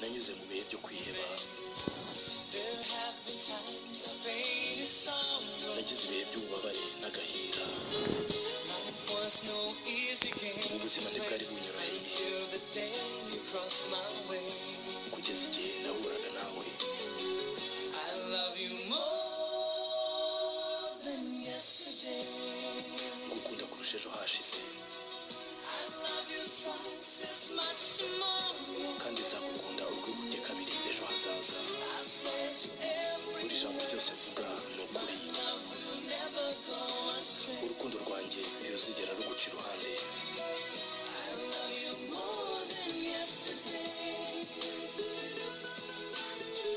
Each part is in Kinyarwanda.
nanyuze mu bihe byo kwiheba, nagize ibihe by'ububabare n'agahinda. Ubuzima ntibwari bunyoroheye kugeza igihe nahuraga nawe. Ngukunda kurusha ejo hashize, kandi nzagukunda urwikubye kabiri ejo hazaza. Buri jambo ryose mvuga ni ukuri. Urukundo rwanjye ntiruzigera ruguca iruhande.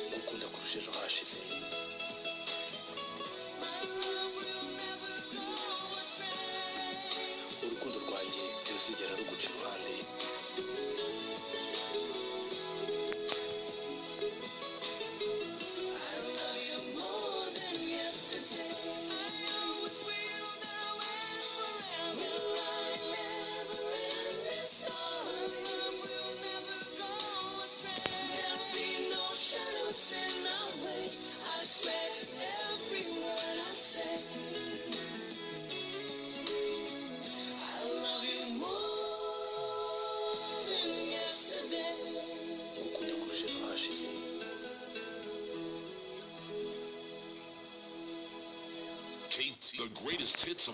Ngukunda kurusha ejo hashize. Urukundo rwanjye ntiruzigera ruguca iruhande. Kate, the greatest hits of